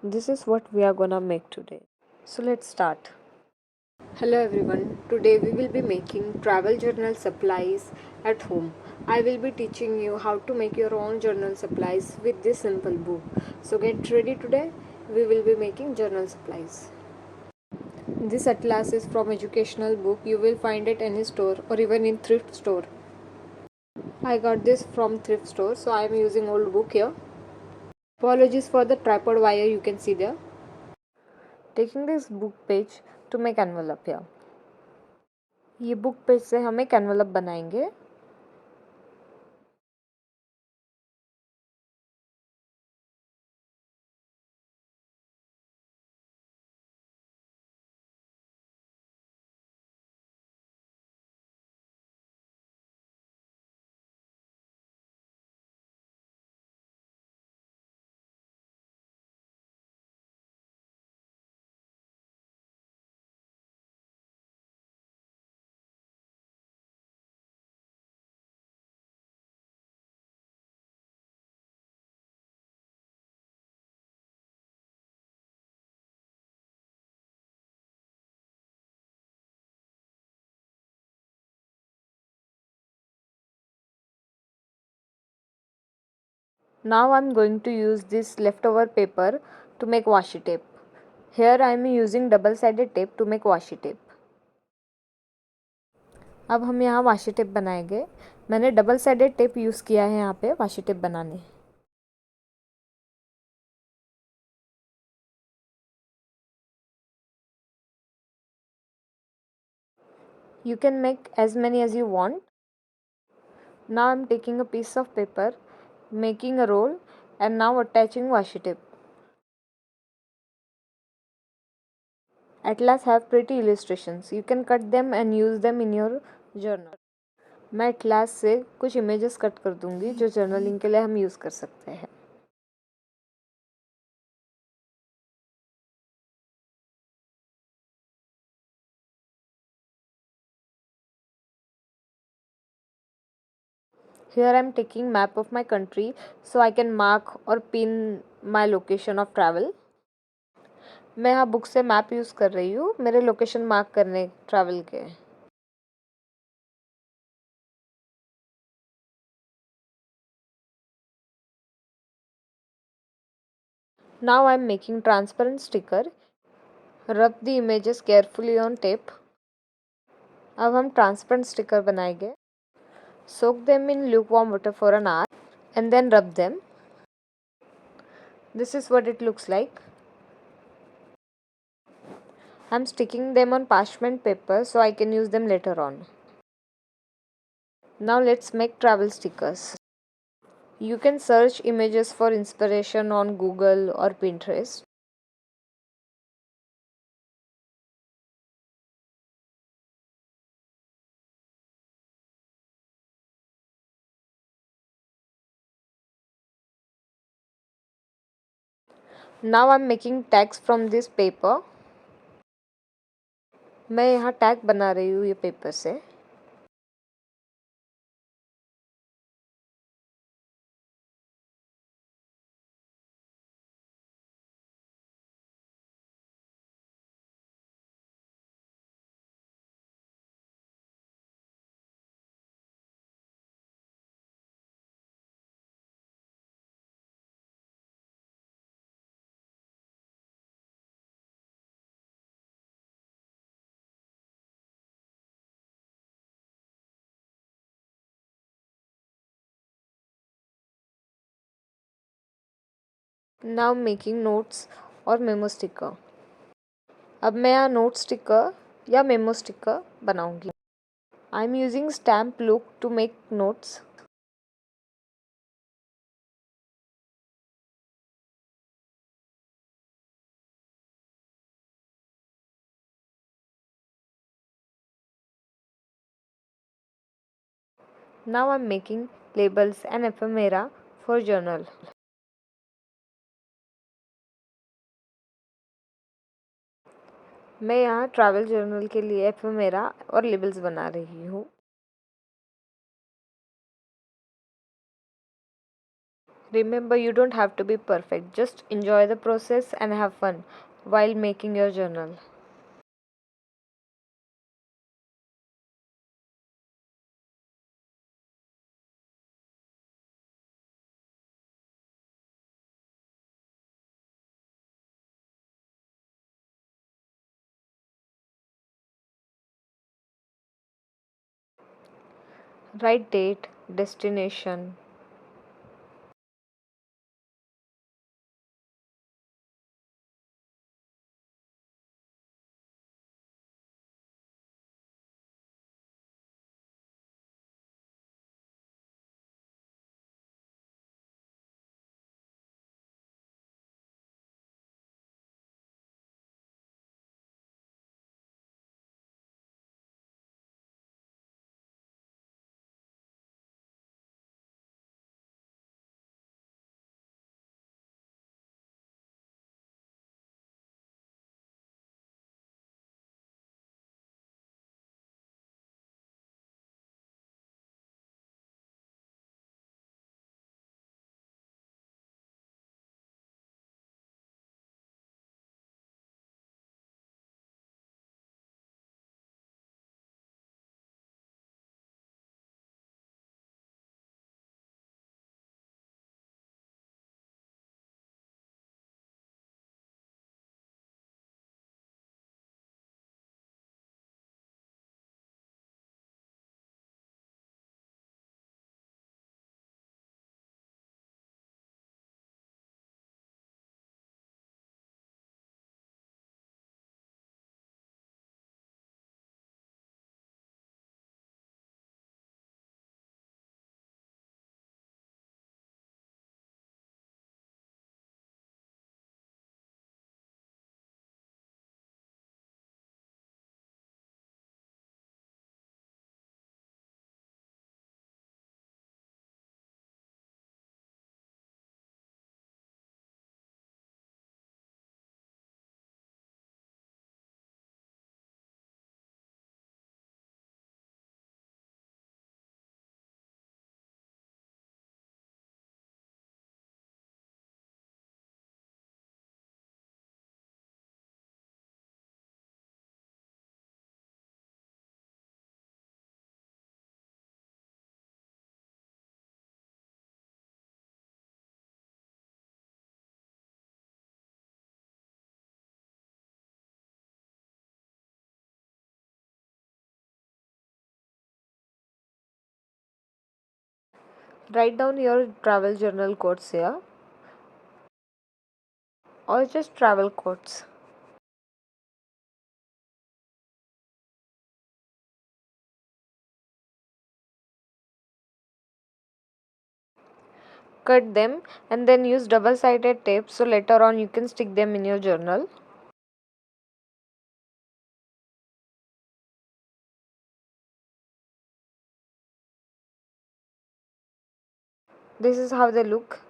This is what we are gonna make today. So let's start. Hello everyone. Today we will be making travel journal supplies at home. I will be teaching you how to make your own journal supplies with this simple book. So get ready today. We will be making journal supplies. This atlas is from educational book. You will find it any store or even in thrift store. I got this from thrift store, so I am using old book here. Apologies for the tripod wire you can see there. Taking this book page to make envelope here. ये book page से हम एक envelope बनाएंगे. Now I am going to use this leftover paper to make washi tape. Here I am using double sided tape to make washi tape. अब हम यहाँ Vashi tape बनाएंगे. मैंने डबल साइडेड टेप यूज़ किया है यहाँ पे वाशी टेप बनाने. You can make as many as you want. Now I am taking a piece of paper, making a roll and now attaching washi tape. Atlas have pretty illustrations. You can cut them and use them in your journal. मैं atlas से कुछ images cut कर दूंगी जो journaling के लिए हम use कर सकते हैं. Here I am taking map of my country so I can mark or pin my location of travel. मैं यहाँ बुक से मैप यूज़ कर रही हूँ मेरे लोकेशन मार्क करने ट्रैवल के. Now I am making transparent sticker. Rub the images carefully on tape. अब हम ट्रांसपेरेंट स्टिकर बनाएंगे. Soak them in lukewarm water for an hour and then rub them. This is what it looks like. I'm sticking them on parchment paper so I can use them later on. Now let's make travel stickers. You can search images for inspiration on Google or Pinterest. Now I'm making tags from this paper. मैं यहाँ tag बना रही हूँ ये paper से. Now making notes और memo sticker. अब मैं यहाँ नोट स्टिकर या मेमो स्टिकर बनाऊंगी. I am using stamp look to make notes. Now I'm making labels and ephemera for journal. मैं यहाँ ट्रैवल जर्नल के लिए एफेमेरा और लेबल्स बना रही हूँ. Remember, you don't have to be perfect, just enjoy the process and have fun while making your journal. Write date, destination. Write down your travel journal quotes here, or just travel quotes. Cut them and then use double sided tape so later on you can stick them in your journal. This is how they look.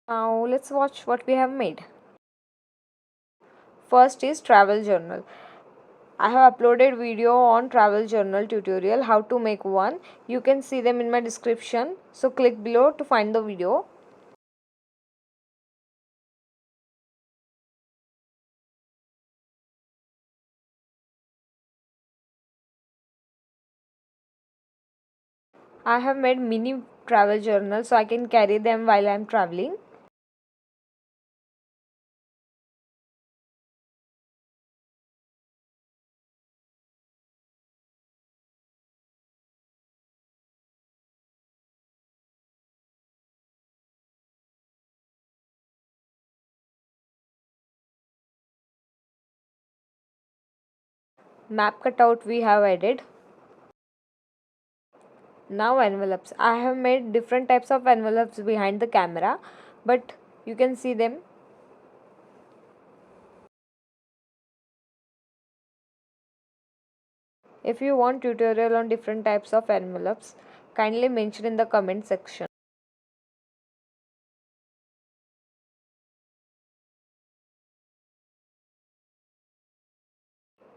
Now let's watch what we have made. First is travel journal. I have uploaded video on travel journal tutorial how to make one. You can see them in my description. So click below to find the video. I have made mini travel journal so I can carry them while I am traveling. Map cutout we have added. Now envelopes. I have made different types of envelopes behind the camera, but you can see them. If you want tutorial on different types of envelopes, kindly mention in the comment section.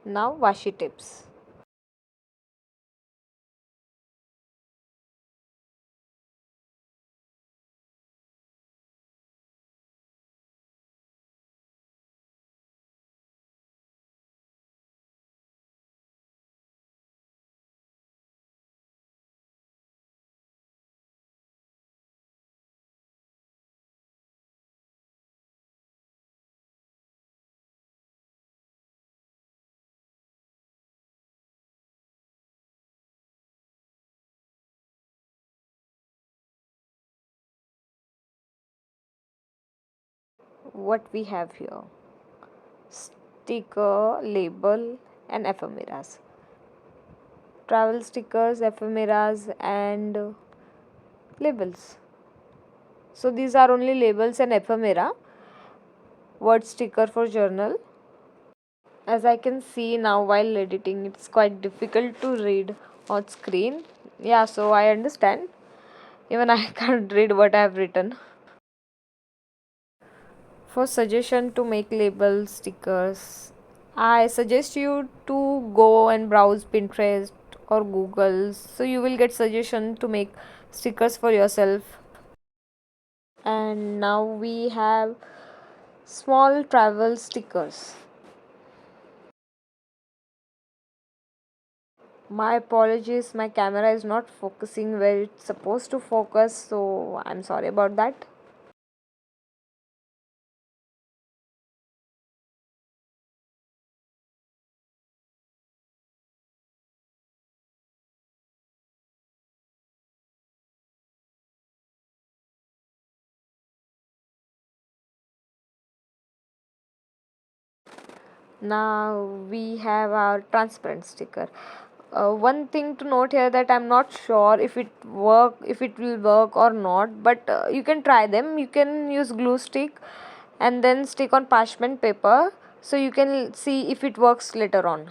Now washi tips. What we have here: sticker, label, and ephemeras. Travel stickers, ephemeras, and labels. So these are only labels and ephemera. Word sticker for journal. As I can see now while editing, it's quite difficult to read on screen. Yeah, so I understand. Even I can't read what I have written. For suggestion to make label stickers, I suggest you to go and browse Pinterest or Google, so you will get suggestion to make stickers for yourself. And now we have small travel stickers. My apologies, my camera is not focusing where it's supposed to focus, so I'm sorry about that. Now we have our transparent sticker. One thing to note here that I'm not sure if it will work or not, but you can try them. You can use glue stick and then stick on parchment paper, so you can see if it works later on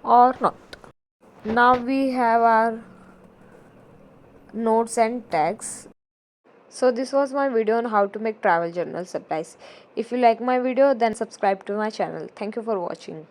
or not. Now we have our notes and tags. So this was my video on how to make travel journal supplies. If you like my video, then subscribe to my channel. Thank you for watching.